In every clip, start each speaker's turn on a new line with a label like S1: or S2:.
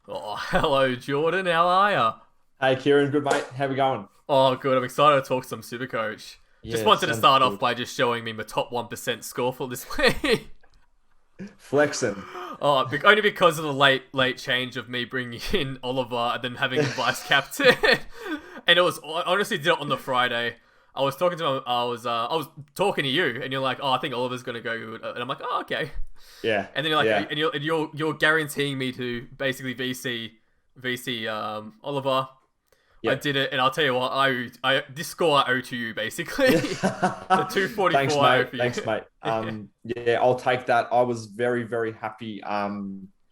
S1: Oh, hello, Jordan. How are ya?
S2: Hey Kieran, good mate. How we going?
S1: Oh, good. I'm excited to talk some Supercoach. Just
S2: Yeah,
S1: wanted to
S2: sounds
S1: start off
S2: good.
S1: by just showing me my top 1% score for this week.
S2: Flexing.
S1: Only because of the late change of me bringing in Oliver and then having him vice captain. And it was I honestly did it on the Friday. I was talking to him. I was talking to you, and you're like, "Oh, I think Oliver's gonna go," and I'm like, "Oh, okay."
S2: Yeah,
S1: And then you're like,
S2: yeah,
S1: and you're guaranteeing me to basically VC Oliver. I
S2: yep.
S1: did it, and I'll tell you what, I this score I owe to you basically. The
S2: Thanks,
S1: 244 I owe
S2: mate.
S1: for you.
S2: Thanks, mate. Yeah, I'll take that. I was very, very happy. I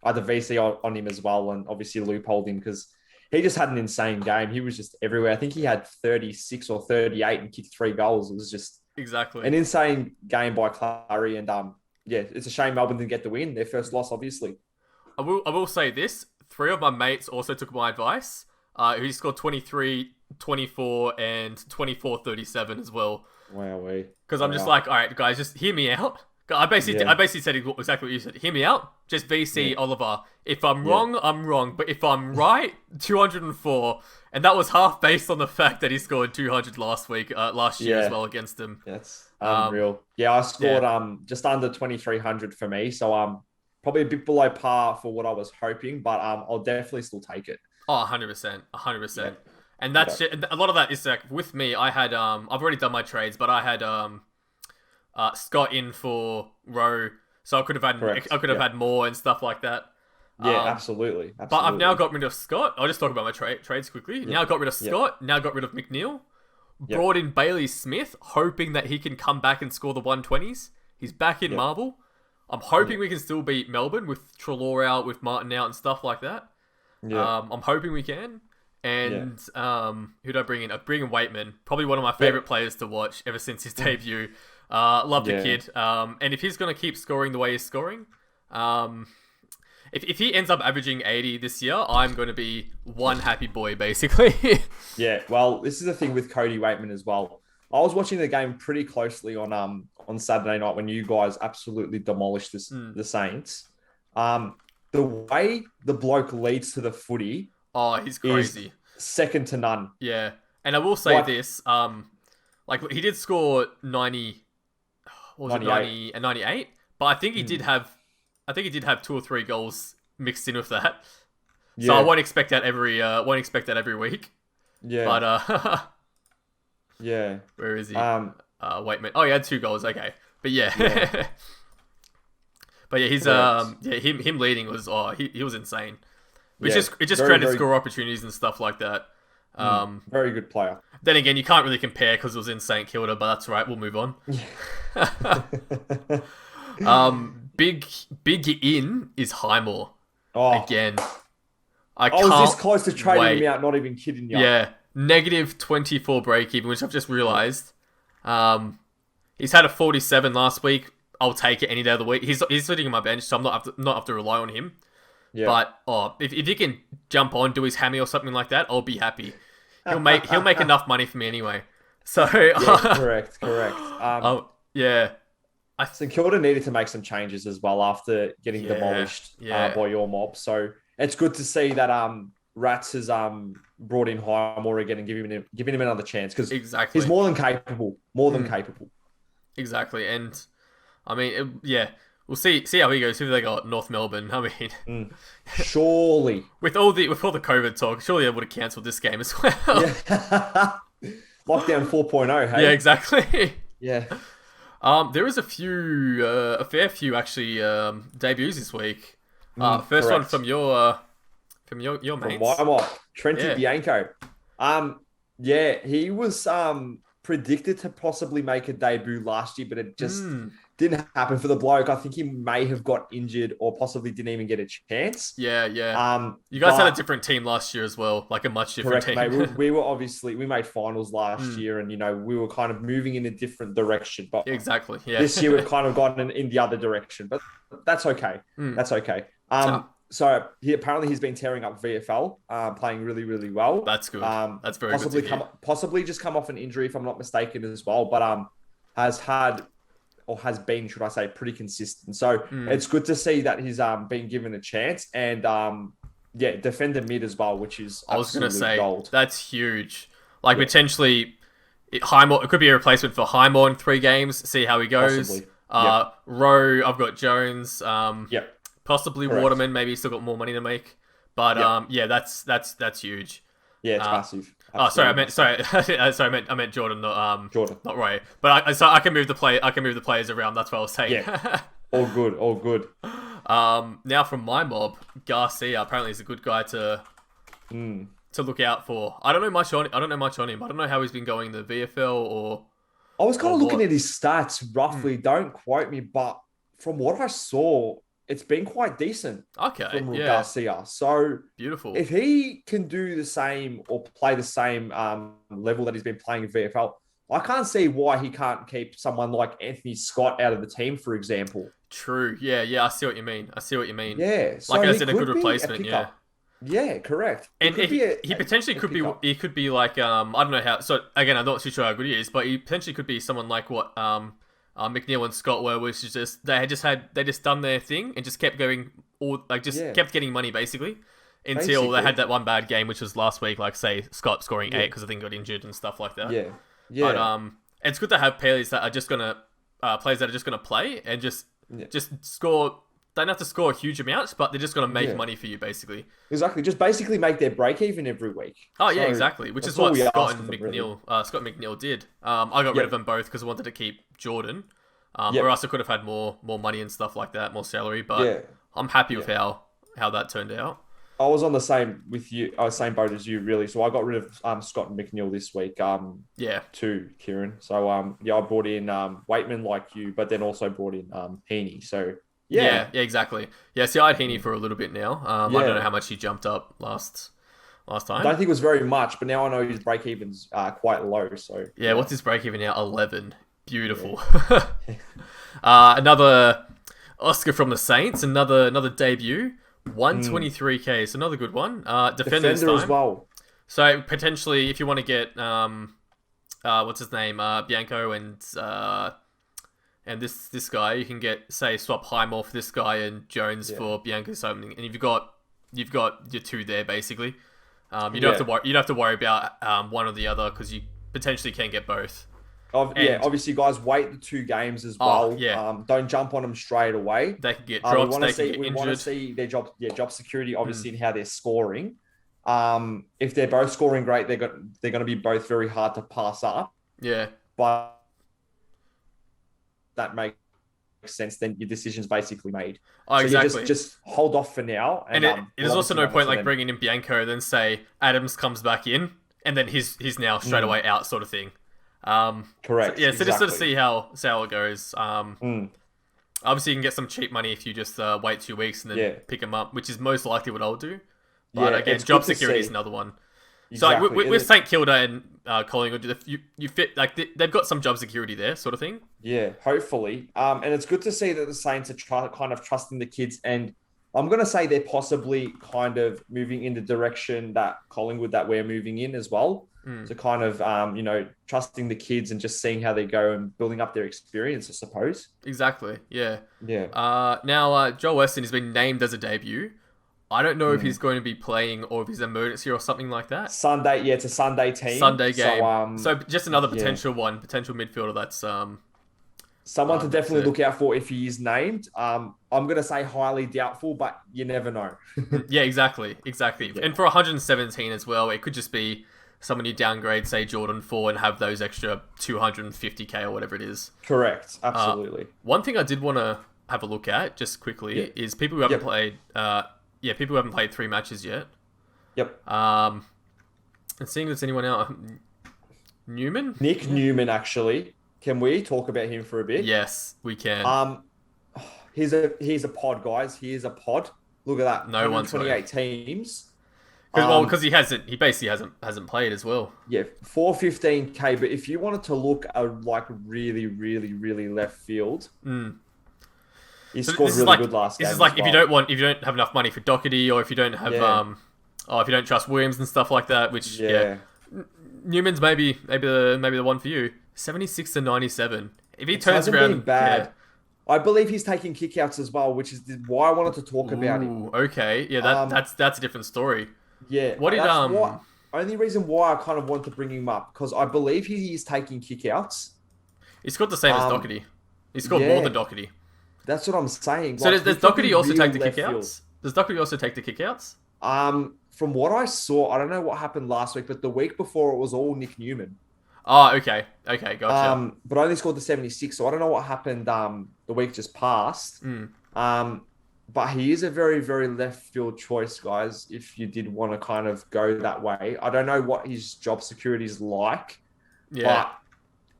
S2: had the VC on him as well, and obviously loopholed him because he just had an insane game. He was just everywhere. I think he had 36 or 38 and kicked 3 goals. It was just
S1: Exactly.
S2: an insane game by Clary, and yeah, it's a shame Melbourne didn't get the win. Their first loss, obviously.
S1: I will say this: three of my mates also took my advice. Who scored 23, 24, and 24-37 as well.
S2: Wow,
S1: Because I'm just
S2: wow.
S1: like, all right, guys, just hear me out. I
S2: Yeah,
S1: basically said exactly what you said. Hear me out. Just
S2: yeah,
S1: VC Oliver. If I'm
S2: yeah.
S1: wrong, I'm wrong. But if I'm right, 204. And that was half based on the fact that he scored 200 last year as
S2: Yeah,
S1: well against him.
S2: that's
S1: Um,
S2: unreal. Yeah, I
S1: yeah.
S2: scored just under 2,300 for me, so probably a bit below par for what I was hoping, but I'll definitely still take it.
S1: Oh, 100%.
S2: Yeah,
S1: 100%. And
S2: yeah,
S1: that's a lot of that is like with me. I had I've already done my trades, but I had Scott in for Rowe, so
S2: correct.
S1: I could have
S2: Yeah,
S1: had more and stuff like that.
S2: yeah,
S1: Um,
S2: absolutely,
S1: but I've now
S2: absolutely.
S1: got rid of Scott. I'll just talk about my trades quickly.
S2: Yep,
S1: Now got rid of
S2: yep,
S1: Scott. Now got rid of McNeil.
S2: yep,
S1: Brought in Bailey Smith, hoping that he can come back and score the 120s. He's back in
S2: yep,
S1: Marvel. I'm hoping
S2: yep,
S1: we can still beat Melbourne with Trelaw out, with Martin out, and stuff like that.
S2: yeah,
S1: I'm hoping we can.
S2: yeah,
S1: And who do I bring in? I bring in Waitman, probably one of my favorite
S2: yep,
S1: players to watch ever since his
S2: mm,
S1: debut. Love the
S2: yeah.
S1: kid. And if he's gonna keep scoring the way he's scoring, um, if he ends up averaging 80 this year, I'm going to be one happy boy, basically.
S2: Yeah, well, this is the thing with Cody Waitman as well. I was watching the game pretty closely on Saturday night when you guys absolutely demolished
S1: Mm.
S2: the Saints. Um, the way the bloke leads to the footy
S1: Oh, he's
S2: is
S1: crazy.
S2: second to none.
S1: Yeah. And I will say
S2: Like
S1: this, like he did score 90, what was it,
S2: 98.
S1: 90 and 98, but
S2: Mm,
S1: I think he did have two or three goals mixed in with that. So I
S2: yeah,
S1: won't expect that every week.
S2: yeah,
S1: But
S2: yeah.
S1: where is he?
S2: Um,
S1: Wait a minute. Oh, he had two goals. Okay, but
S2: yeah,
S1: yeah, but yeah, he's
S2: correct.
S1: yeah, him leading was he was insane.
S2: Yeah,
S1: It just
S2: very,
S1: created
S2: very,
S1: score opportunities and stuff like that.
S2: very good player.
S1: Then again, you can't really compare because it was in St Kilda, but that's right. We'll move on. Big in is Highmore
S2: Oh,
S1: again. I
S2: I was this
S1: can't
S2: close to trading him
S1: wait.
S2: out, not even kidding you.
S1: Yeah, negative 24 break even, which I've just realised. Um, he's had a 47 last week. I'll take it any day of the week. He's sitting on my bench, so I'm not have to rely on him.
S2: Yeah.
S1: But if he can jump on, do his hammy or something like that, I'll be happy. He'll make enough money for me anyway. So
S2: Yeah, correct, correct.
S1: yeah, I
S2: St Kilda needed to make some changes as well after getting
S1: yeah
S2: demolished
S1: yeah
S2: by your mob. So it's good to see that Rats has brought in Highmore again and giving him another chance because he's
S1: exactly
S2: more than capable, more than
S1: mm,
S2: capable.
S1: exactly. And I mean yeah, we'll see how he goes. Who they got? North Melbourne. I mean,
S2: Mm. Surely,
S1: with all the COVID talk, surely they would have cancelled this game as well.
S2: yeah. Lockdown 4.0,
S1: Yeah,
S2: hey?
S1: exactly.
S2: Yeah.
S1: There is a fair few actually debuts this week. First one
S2: Correct.
S1: from your
S2: From my
S1: mates.
S2: mob, Trenty
S1: Yeah.
S2: Bianco. Yeah, he was predicted to possibly make a debut last year, but it just
S1: Mm.
S2: didn't happen for the bloke. I think he may have got injured or possibly didn't even get a chance.
S1: Yeah, yeah. You guys had a
S2: But
S1: different team last year as well, like a much different
S2: correct, mate.
S1: team.
S2: We were obviously we made finals last
S1: Mm,
S2: year, and we were kind of moving in a different direction. But
S1: exactly. Yeah.
S2: this year we've kind of gone in the other direction. But that's okay.
S1: Mm.
S2: That's okay.
S1: Ah,
S2: So he's been tearing up VFL, playing really, really well.
S1: that's good. That's very good to hear.
S2: Possibly just come off an injury, if I'm not mistaken, as well. But has had or has been, should I say, pretty consistent. So
S1: Mm.
S2: it's good to see that he's been given a chance. And Yeah, defender mid as well, which is
S1: I was gonna
S2: absolute
S1: say
S2: gold.
S1: that's huge. Like
S2: Yeah,
S1: potentially, Highmore. It could be a replacement for Highmore in 3 games. See how he goes.
S2: possibly. Yep.
S1: Rowe. I've got Jones.
S2: Yep.
S1: Possibly
S2: Correct.
S1: Waterman. Maybe he's still got more money to make. But
S2: Yep.
S1: yeah, that's huge.
S2: Yeah, it's
S1: Uh,
S2: massive.
S1: oh, sorry, I
S2: Absolutely
S1: meant
S2: massive.
S1: I meant Jordan,
S2: Jordan.
S1: not Roy. But so I can move the play. I can move the players around. That's what I was saying.
S2: Yeah. All good. All good.
S1: Now from my mob, Garcia apparently is a good guy
S2: Mm.
S1: to look out for. I don't know much on him. I don't know how he's been going in the VFL
S2: I was kind
S1: or
S2: of looking
S1: what.
S2: at his stats roughly. Don't quote me, but from what I saw, it's been quite decent
S1: Okay,
S2: from
S1: yeah,
S2: Garcia. So
S1: beautiful.
S2: if he can do the same or play the same level that he's been playing in VFL, I can't see why he can't keep someone like Anthony Scott out of the team, for example.
S1: True. Yeah, yeah. I see what you mean.
S2: Yeah,
S1: Like
S2: so
S1: I
S2: he
S1: said, a good
S2: could be a
S1: replacement. Yeah.
S2: pickup. Yeah, correct. He
S1: And
S2: could be
S1: he potentially
S2: a
S1: could be
S2: pickup.
S1: he could be like I don't know how, so again I'm not too sure how good he is, but he potentially could be someone like what McNeil and Scott were, which is just they just done their thing and just kept going, all like just
S2: Yeah,
S1: kept getting money basically until they had
S2: basically.
S1: that one bad game, which was last week, like say Scott scoring
S2: Yeah,
S1: 8 because I think he got injured and stuff like that.
S2: yeah,
S1: But
S2: yeah,
S1: it's good to have players that are just gonna play and
S2: yeah,
S1: just score. They don't have to score huge amounts, but they're just gonna make
S2: yeah.
S1: money for you basically.
S2: Exactly. Just basically make their break even every week.
S1: Oh yeah,
S2: So
S1: exactly. Which is
S2: that's all
S1: what
S2: we
S1: Scott
S2: ask of
S1: and
S2: them, really.
S1: Scott McNeil did. I got rid of
S2: Yep.
S1: them both because I wanted to keep Jordan, or
S2: Yep.
S1: else I could have had more money and stuff like that, more salary. But
S2: Yeah.
S1: I'm happy with
S2: Yeah.
S1: how that turned out.
S2: I was on the same with you. I was same boat as you, really. So I got rid of Scott and McNeil this week.
S1: Yeah,
S2: Too, Kieran. So yeah, I brought in Waitman like you, but then also brought in Heaney. So yeah,
S1: yeah, exactly. Yeah, see, I had Heaney for a little bit now. I don't know
S2: yeah.
S1: how much he jumped up last
S2: I
S1: time.
S2: don't think it was very much, but now I know his break even's quite low. So
S1: Yeah,
S2: yeah,
S1: what's his break even now? 11.
S2: yeah.
S1: Beautiful. Another Oscar from the Saints. Another debut.
S2: Mm.
S1: 123k. So another good one. Defender this
S2: Defender as
S1: time.
S2: well.
S1: So potentially, if you want to get what's his name, Bianco and this guy, you can get say swap Highmore for this guy and Jones
S2: Yeah,
S1: for Bianco something, and you've got your two there basically. You don't have
S2: yeah.
S1: to worry. You don't have to worry about one or the other because you potentially can get both.
S2: Yeah,
S1: And
S2: obviously, guys, wait the 2 games as
S1: oh
S2: well.
S1: yeah,
S2: Don't jump on them straight away.
S1: they can get
S2: We
S1: drops.
S2: want to
S1: They can
S2: see
S1: get
S2: we want to
S1: injured.
S2: see their job security,
S1: Mm,
S2: obviously, and how they're scoring. If they're both scoring great, they're going to be both very hard to pass up.
S1: yeah.
S2: But that makes sense. Then your decision's basically made.
S1: Oh
S2: So yeah,
S1: exactly.
S2: just hold off for now,
S1: And
S2: and
S1: it
S2: we'll
S1: is also
S2: obviously
S1: no
S2: move on
S1: point
S2: to
S1: like
S2: them.
S1: bringing in Bianco then say Adams comes back in and then he's now straight
S2: Mm,
S1: away out sort of thing. So,
S2: correct,
S1: yeah, so just sort of
S2: exactly.
S1: see how it goes.
S2: Mm,
S1: Obviously you can get some cheap money if you just wait 2 weeks and then
S2: yeah,
S1: pick them up, which is most likely what I'll do. But
S2: yeah,
S1: again,
S2: it's
S1: job
S2: good to
S1: security is
S2: see.
S1: another one. So like
S2: Exactly, and
S1: with St Kilda and Collingwood, you fit like they've got some job security there, sort of thing.
S2: yeah, hopefully. And it's good to see that the Saints are kind of trusting the kids. And I'm going to say they're possibly kind of moving in the direction that Collingwood that we're moving in as well.
S1: Mm,
S2: So kind of, trusting the kids and just seeing how they go and building up their experience, I suppose.
S1: exactly. Yeah.
S2: Yeah.
S1: Now Joel Weston has been named as a debut. I don't know if he's
S2: Mm.
S1: going to be playing or if he's an emergency or something like that.
S2: Sunday, yeah, it's a Sunday team.
S1: Sunday
S2: So,
S1: game. So just another
S2: yeah,
S1: potential midfielder that's
S2: someone to
S1: that's
S2: definitely
S1: it.
S2: look out for if he is named. I'm going to say highly doubtful, but you never know.
S1: Yeah, exactly.
S2: Yeah,
S1: And for 117 as well, it could just be someone you downgrade, say Jordan for, and have those extra 250k or whatever it is.
S2: correct.
S1: Uh,
S2: Absolutely.
S1: One thing I did want to have a look at just
S2: Yeah.
S1: quickly is people who haven't
S2: Yep.
S1: played. People who haven't played 3 matches yet.
S2: Yep.
S1: And seeing if there's anyone else. Newman?
S2: Nick Newman, actually. Can we talk about him for a bit?
S1: Yes, we can.
S2: Um, he's a pod, guys. He is a pod. Look at that.
S1: No one's got him.
S2: 128 teams.
S1: Because he basically hasn't played as well.
S2: Yeah, 415k. But if you wanted to look like really, really, really left field,
S1: Mm.
S2: he
S1: So
S2: scored
S1: this is
S2: really
S1: like
S2: good last game.
S1: this is like
S2: as
S1: if you
S2: well.
S1: don't have enough money for Doherty or if you don't have
S2: Yeah.
S1: if you don't trust Williams and stuff like that, which
S2: Yeah,
S1: Newman's maybe the one for you. 76 to 97. If he
S2: it
S1: turns
S2: hasn't
S1: around,
S2: been bad. I believe he's taking kickouts as well, which is why I wanted to talk about him.
S1: Ooh, okay. Yeah,
S2: Um,
S1: that's a different story.
S2: yeah,
S1: What did
S2: that's what only reason why I kind of want to bring him up because I believe he is taking kickouts.
S1: he scored the same as
S2: Um,
S1: Doherty. He scored more than
S2: yeah,
S1: Doherty.
S2: that's what I'm saying.
S1: So
S2: Like
S1: does
S2: he could be
S1: Doherty also
S2: real
S1: take the
S2: left field.
S1: kickouts? Does Doherty also take the kickouts?
S2: From what I saw, I don't know what happened last week, but the week before it was all Nick Newman.
S1: Oh, okay. Okay, gotcha.
S2: But I only scored the 76, so I don't know what happened the week just passed.
S1: Mm.
S2: But he is a very, very left field choice, guys, if you did want to kind of go that way. I don't know what his job security is like,
S1: Yeah.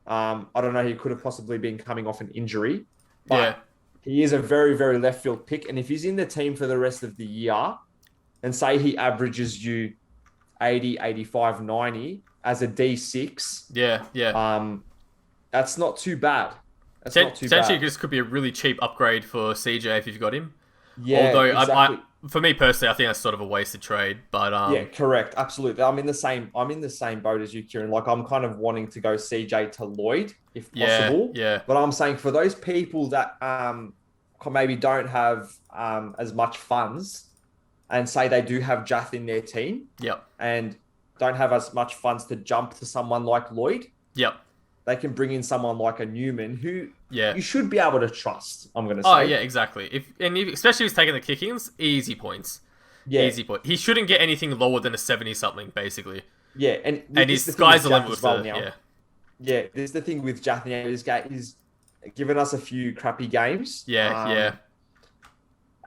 S2: but I don't know. He could have possibly been coming off an injury,
S1: Yeah.
S2: but he is a very, very left field pick. And if he's in the team for the rest of the year, and say he averages you 80, 85, 90 as a D6,
S1: Yeah. Yeah.
S2: that's not too bad. That's not too
S1: Essentially,
S2: bad.
S1: this could be a really cheap upgrade for CJ if you've got him.
S2: Yeah,
S1: Although,
S2: exactly.
S1: for me personally, I think that's sort of a wasted trade. But
S2: Yeah, correct. Absolutely. I'm in the same boat as you, Kieran. Like I'm kind of wanting to go CJ to Lloyd if
S1: yeah,
S2: possible.
S1: yeah,
S2: But I'm saying for those people that maybe don't have as much funds and say they do have Jath in their team
S1: yep,
S2: and don't have as much funds to jump to someone like Lloyd,
S1: yep,
S2: they can bring in someone like a Newman who
S1: yeah.
S2: you should be able to trust, I'm going to
S1: Oh
S2: say.
S1: yeah, exactly. Especially if he's taking the kickings, easy points.
S2: Yeah.
S1: Easy point. He shouldn't get anything lower than a 70 something, basically.
S2: Yeah, and
S1: His
S2: the thing
S1: sky's
S2: with
S1: the
S2: Jath
S1: limit
S2: as
S1: with
S2: well
S1: the
S2: now.
S1: yeah.
S2: Yeah, there's the thing with Jath now. He's given us a few crappy games.
S1: Yeah, yeah.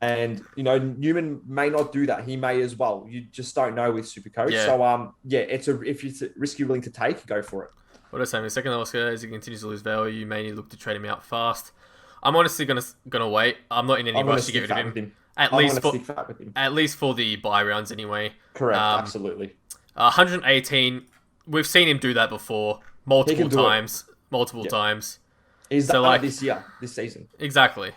S2: And Newman may not do that. He may as well. You just don't know with Supercoach.
S1: Yeah.
S2: So yeah, if it's a risk you're willing to take, go for it.
S1: What I was saying, the second Oscar, as he continues to lose value, you may need to look to trade him out fast. I'm honestly gonna wait. I'm not in any rush to get rid of him. At least for the buy rounds anyway.
S2: Correct, absolutely.
S1: 118. We've seen him do that before multiple times.
S2: He's done it this season.
S1: Exactly.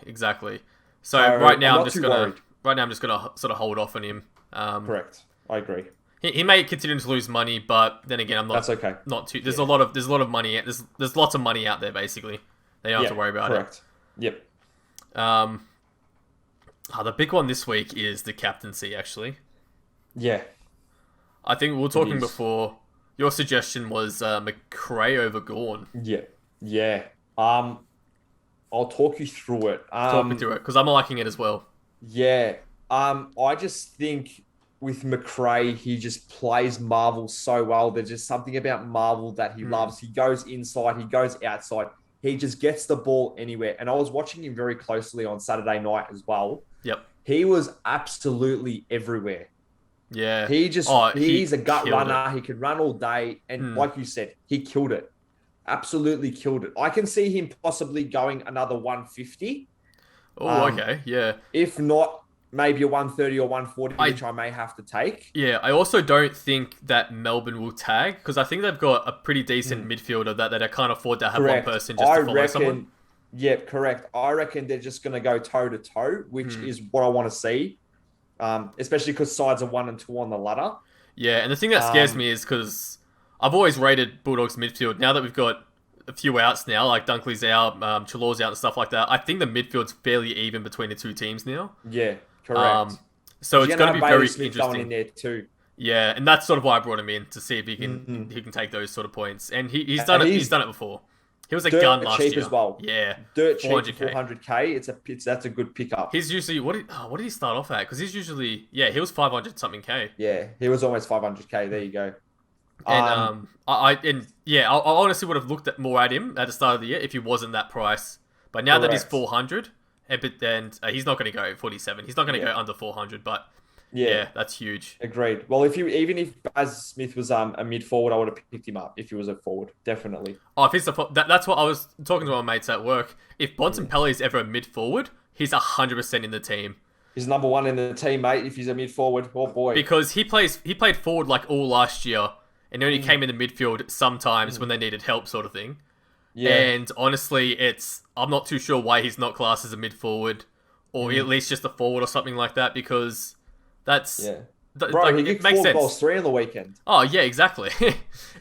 S1: So right now I'm just gonna sort of hold off on him.
S2: Correct. I agree.
S1: He may continue to lose money, but then again, I'm not.
S2: That's okay.
S1: Not too. There's a lot of money. There's lots of money out there. Basically, they don't have to worry about
S2: it. Yep.
S1: The big one this week is the captaincy. Actually,
S2: yeah.
S1: I think we were talking before. Your suggestion was McRae over Gorn.
S2: Yeah. I'll talk you through it.
S1: Talk me through it because I'm liking it as well.
S2: Yeah. I just think with McRae, he just plays Marvel so well. There's just something about Marvel that he loves. He goes inside, he goes outside. He just gets the ball anywhere. And I was watching him very closely on Saturday night as well.
S1: Yep.
S2: He was absolutely everywhere.
S1: Yeah.
S2: He's a gut runner. He can run all day. And like you said, he killed it. Absolutely killed it. I can see him possibly going another 150.
S1: Oh, okay. Yeah.
S2: If not, maybe a 130 or 140, which I may have to take.
S1: Yeah, I also don't think that Melbourne will tag because I think they've got a pretty decent midfielder that they can't afford to have one person just to follow someone.
S2: Yeah, correct. I reckon they're just going to go toe-to-toe, which is what I want to see, especially because sides are 1 and 2 on the ladder.
S1: Yeah, and the thing that scares me is because I've always rated Bulldogs midfield. Now that we've got a few outs now, like Dunkley's out, Chalor's out and stuff like that, I think the midfield's fairly even between the two teams now.
S2: Yeah, correct.
S1: So it's going to be very
S2: Smith
S1: interesting.
S2: Going in there too.
S1: Yeah, and that's sort of why I brought him in to see if he can take those sort of points. And he's done it. He's done it before. He was a gun last year.
S2: Cheap as well.
S1: Yeah,
S2: dirt cheap, 400k. That's a good pickup.
S1: He's usually what did he start off at? Because he's usually he was 500 something k.
S2: Yeah, he was almost 500k. There you go.
S1: And I honestly would have looked at more at him at the start of the year if he wasn't that price. But now that he's 400, and he's not going to go 47. He's not going to go under 400. But yeah, that's huge.
S2: Agreed. Well, even if Baz Smith was a mid forward, I would have picked him up if he was a forward, definitely.
S1: Oh, if he's that's what I was talking to my mates at work. If Bontempelli is ever a mid forward, he's 100% in the team.
S2: He's number one in the team, mate. If he's a mid forward, oh boy.
S1: Because he played forward like all last year, and only came in the midfield sometimes when they needed help, sort of thing. Yeah. And honestly, I'm not too sure why he's not classed as a mid forward, or at least just a forward or something like that. Because that's
S2: bro, he kicked 4 goals, 3 on the weekend.
S1: Oh yeah, exactly.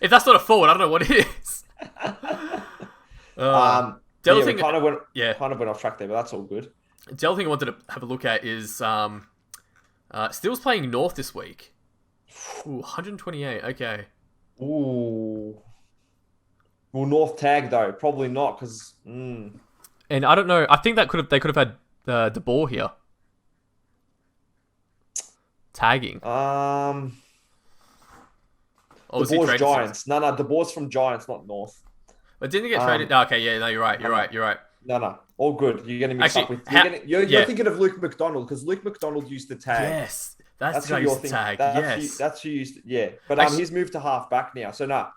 S1: If that's not a forward, I don't know what it is. The other
S2: Yeah, we
S1: thing, yeah,
S2: kind of went off track there, but that's all good.
S1: the other thing I wanted to have a look at is Steel's playing North this week. Ooh, 128. Okay.
S2: Ooh. Will North tag though? Probably not, because.
S1: And I don't know. I think they could have had De Boer here tagging.
S2: The
S1: Or was he
S2: Boar's
S1: traded?
S2: Giants. No, the Boar's from Giants, not North.
S1: But didn't he get traded? No, okay, yeah, no, you're right.
S2: No, all good. You're getting mixed up with. You're thinking of Luke McDonald, because Luke McDonald used to tag.
S1: Yes, that's the guy who used to tag.
S2: That's who used to, yeah. But he's moved to half back now, so no.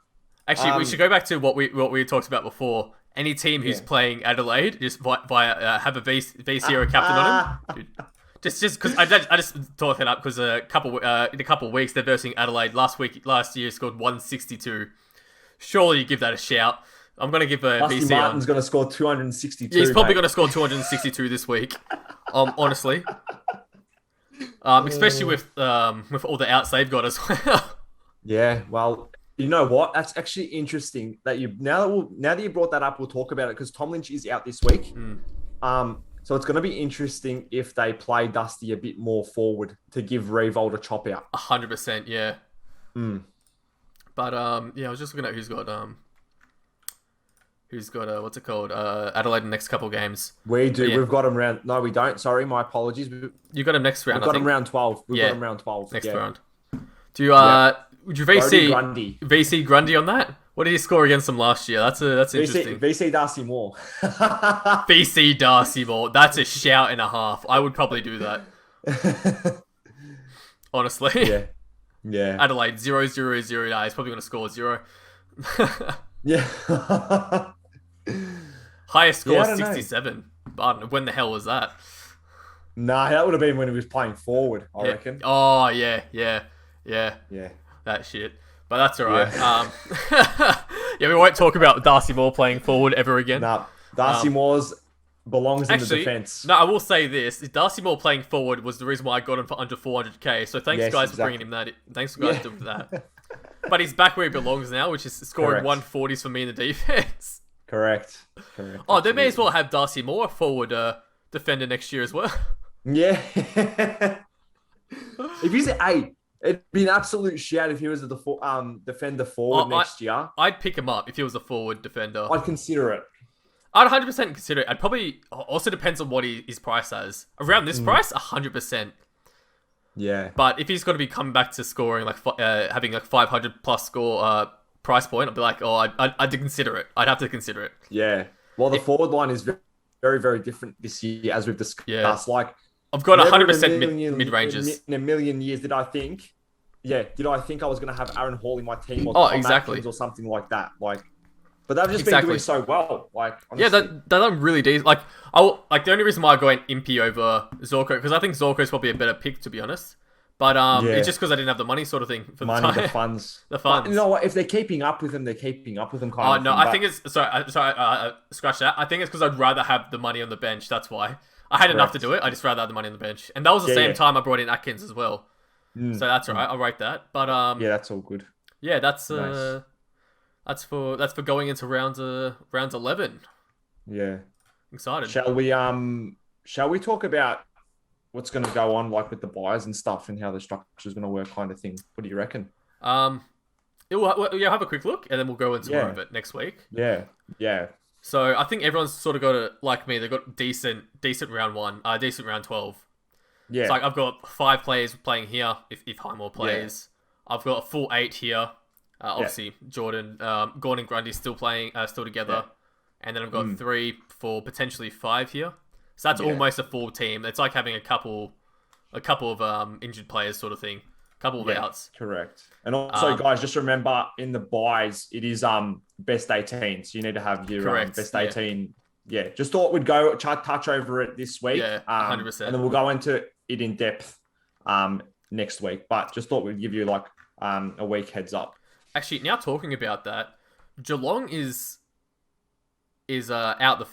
S1: Actually, we should go back to what we talked about before. Any team who's playing Adelaide, just have a VC or a captain on him. Dude. Just because I just thought that up because in a couple of weeks they're versing Adelaide. Last year scored 162. Surely you give that a shout. I'm gonna give a
S2: Dusty
S1: VC.
S2: Martin's gonna score 262.
S1: Yeah, he's probably gonna score 262 this week. Honestly, especially with all the outs they've got as well.
S2: Yeah, well, you know what? That's actually interesting that now that you brought that up, we'll talk about it because Tom Lynch is out this week. So it's going to be interesting if they play Dusty a bit more forward to give Revolt a chop out.
S1: 100%, yeah. But I was just looking at who's got what's it called? Adelaide in the next couple of games.
S2: We do. Yeah. We've got them round. No, we don't. Sorry, my apologies.
S1: You got them next round.
S2: We've got them round 12. We've got them round 12
S1: next round. Do you would you VC Grundy on that? What did he score against them last year? That's interesting.
S2: VC Darcy Moore.
S1: VC Darcy Moore. That's a shout and a half. I would probably do that. Honestly.
S2: Yeah.
S1: Adelaide 0-0-0. Nah, he's probably going to score 0.
S2: Yeah.
S1: Highest score 67. But when the hell was that?
S2: Nah, that would have been when he was playing forward, I reckon.
S1: Oh, yeah. That shit. But that's all right. We won't talk about Darcy Moore playing forward ever again.
S2: Nah, Darcy Moore's belongs in the defence.
S1: No, I will say this. Darcy Moore playing forward was the reason why I got him for under 400k. So thanks, guys, for bringing him that. Thanks, guys, for that. But he's back where he belongs now, which is scoring 140s for me in the defence.
S2: Correct.
S1: Oh, they may as well have Darcy Moore a forward defender next year as well.
S2: Yeah. If he's at 8, it'd be an absolute shout if he was a defender forward next year.
S1: I'd pick him up if he was a forward defender.
S2: I'd consider it.
S1: I'd 100% consider it. I'd probably also depends on what he's priced as. Around this price, 100%.
S2: Yeah.
S1: But if he's going to be coming back to scoring having 500 plus score price point, I'd be like, I'd consider it. I'd have to consider it.
S2: Yeah. Well, the forward line is very, very different this year, as we've discussed.
S1: Yeah.
S2: Like,
S1: I've got 100% mid ranges.
S2: In a million years, did I think I was going to have Aaron Hall in my team or
S1: exactly,
S2: or something like that? But they've just been doing so well. Honestly.
S1: Yeah, they're done really decent. The only reason why I go in Impey over Zorko, because I think Zorko is probably a better pick, to be honest. But it's just because I didn't have the money, sort of thing, for
S2: the funds.
S1: The funds.
S2: But you know what? If they're keeping up with them, they're keeping up with them.
S1: I think it's sorry. Scratch that. I think it's because I'd rather have the money on the bench. That's why I had enough to do it. I just rather have the money on the bench, and that was the same time I brought in Atkins as well. So that's all right. I'll write that. But
S2: that's all good.
S1: Yeah, that's nice. That's for going into round 11.
S2: Yeah.
S1: Excited.
S2: Shall we talk about what's going to go on with the buyers and stuff and how the structure is going to work, kind of thing? What do you reckon?
S1: We'll have a quick look and then we'll go into more of it next week.
S2: Yeah.
S1: So I think everyone's sort of got it like me. They've got decent round 1, decent round 12.
S2: Yeah.
S1: It's I've got 5 players playing here if Highmore plays. Yeah. I've got a full 8 here. Obviously, Jordan, Gordon, and Grundy still playing, still together. Yeah. And then I've got 3 for potentially 5 here. So that's almost a full team. It's like having a couple of injured players, sort of thing. A couple of outs.
S2: Correct. And also, guys, just remember in the buys, it is best 18. So you need to have your best 18. Yeah. Just thought we'd go touch over it this week.
S1: Yeah, 100%.
S2: And then we'll go into it in depth next week. But just thought we'd give you a week heads up.
S1: Actually, now talking about that, Geelong is out the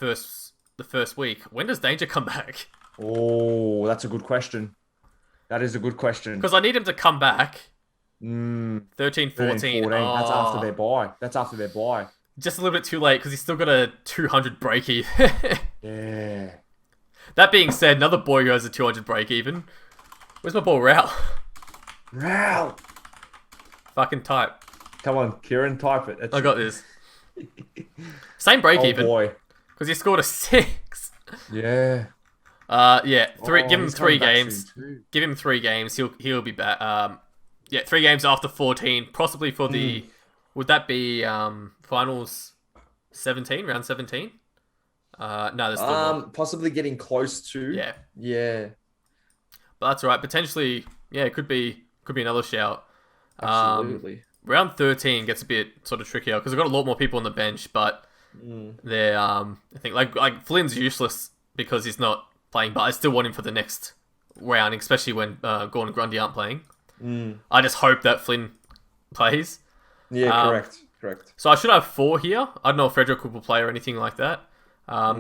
S1: first week. When does Danger come back?
S2: Oh, that's a good question. That is a good question.
S1: Because I need him to come back.
S2: 13,
S1: 14.
S2: That's after their bye.
S1: just a little bit too late because he's still got a 200 break even.
S2: Yeah.
S1: That being said, another boy who has a 200 break even. Where's my ball, Rao?
S2: Rao.
S1: Fucking type.
S2: Come on, Kieran, type it.
S1: I got this. Same break even.
S2: Oh boy.
S1: Because he scored a 6.
S2: Yeah.
S1: Yeah. Give him
S2: he's
S1: 3
S2: coming back
S1: games.
S2: soon too.
S1: Give him 3 games. He'll be back. Yeah, 3 games after 14, possibly for the. Would that be finals 17, round 17? No, there's still more.
S2: Possibly getting close to.
S1: Yeah,
S2: Yeah.
S1: but that's all right. Potentially, yeah, it could be another shout.
S2: Absolutely.
S1: Round 13 gets a bit sort of trickier because I've got a lot more people on the bench, but they're I think like Flynn's useless because he's not playing, but I still want him for the next round, especially when Gordon and Grundy aren't playing. I just hope that Flynn plays.
S2: Yeah, correct.
S1: So I should have 4 here. I don't know if Frederick will play or anything like that.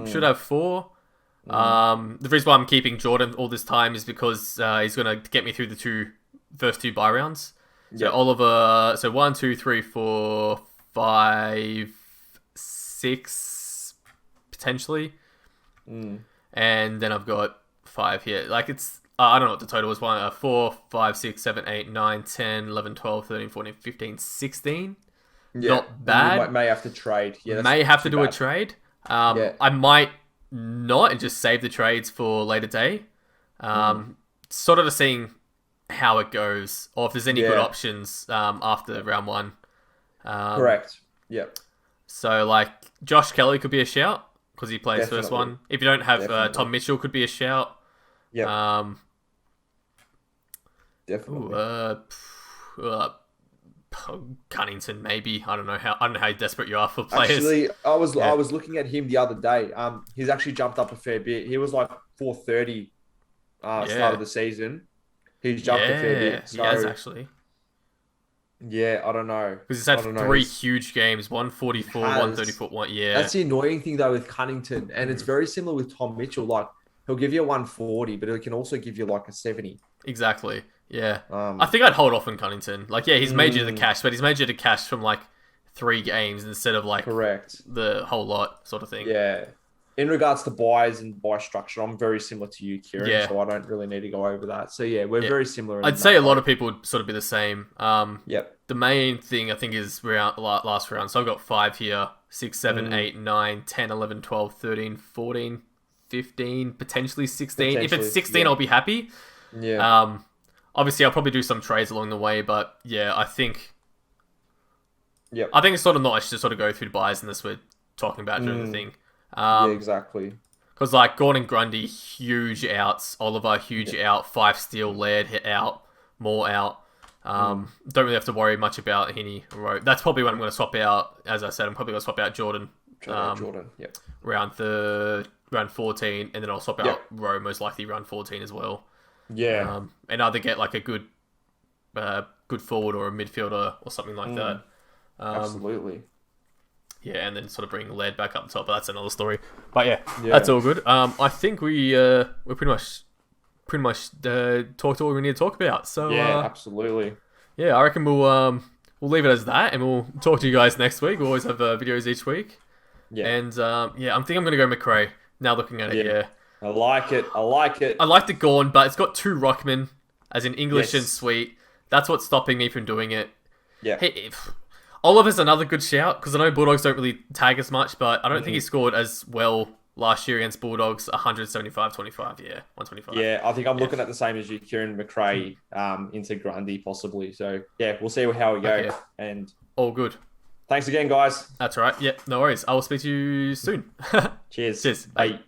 S1: Should have 4. The reason why I'm keeping Jordan all this time is because he's going to get me through the first 2 bye rounds. So Oliver, so 1, 2, 3, 4, 5, 6, potentially. And then I've got 5 here. Like it's, I don't know what the total was. 4, 5, 6, 7, 8, 9, 10, 11, 12, 13, 14, 15, 16.
S2: Yeah.
S1: Not bad.
S2: You may have to trade. Yeah,
S1: May have to do a trade. I might not and just save the trades for later day. Sort of seeing how it goes or if there's any good options after round 1.
S2: Correct. Yep.
S1: So like Josh Kelly could be a shout because he plays first one. If you don't have Tom Mitchell, could be a shout.
S2: Yeah. Definitely.
S1: Cunnington maybe. I don't know how desperate you are for players.
S2: Actually, I was looking at him the other day. He's actually jumped up a fair bit. He was like 430 start of the season. He's jumped a fair bit. So,
S1: he has actually.
S2: Yeah, I don't know.
S1: Because he's had 3 huge games, 144, 134, 1. Yeah.
S2: That's the annoying thing though with Cunnington, and it's very similar with Tom Mitchell. Like he'll give you a 140, but he can also give you like a 70.
S1: Exactly. Yeah. I think I'd hold off on Cunnington. Like, yeah, he's made you the cash, but he's made you the cash from like 3 games instead of like the whole lot sort of thing.
S2: Yeah. In regards to buys and buy structure, I'm very similar to you, Kieran.
S1: Yeah.
S2: So I don't really need to go over that. So yeah, we're very similar.
S1: I'd say a lot of people would sort of be the same.
S2: Yep.
S1: The main thing I think is last round. So I've got 5 here, 6, 7, 8, 9, 10, 11, 12, 13, 14, 15, potentially 16. If it's 16, I'll be happy.
S2: Yeah.
S1: Obviously, I'll probably do some trades along the way, but yeah, I think it's sort of nice to sort of go through the buys and this we're talking about during the thing.
S2: Yeah, exactly.
S1: Because like Gordon Grundy, huge outs. Oliver, huge out. 5 steal, Laird hit out. More out. Don't really have to worry much about Heaney or Rowe. That's probably when I'm going to swap out. As I said, I'm probably going to swap out Jordan.
S2: Jordan, yep.
S1: Round 14, and then I'll swap out Rowe most likely round 14 as well.
S2: Yeah.
S1: And either get like a good forward or a midfielder or something like that.
S2: Absolutely.
S1: Yeah, and then sort of bring Laird back up the top, but that's another story. But yeah, that's all good. I think we're pretty much talked all we need to talk about. So
S2: yeah, absolutely.
S1: Yeah, I reckon we'll leave it as that, and we'll talk to you guys next week. We always have videos each week. Yeah. And I think I'm gonna go McRae now. Looking at it, yeah.
S2: I like it. I like
S1: the Gorn, but it's got 2 Ruckman, as in English and Sweet. That's what's stopping me from doing it.
S2: Yeah.
S1: Hey, Oliver's another good shout, because I know Bulldogs don't really tag as much, but I don't think he scored as well last year against Bulldogs. 175-25, 125.
S2: Yeah, I think I'm looking at the same as you, Kieran. McRae into Grundy possibly. So yeah, we'll see how we go.
S1: Okay.
S2: And
S1: all good.
S2: Thanks again, guys.
S1: That's all right. Yeah, no worries. I will speak to you soon.
S2: Cheers.
S1: Cheers.
S2: Bye.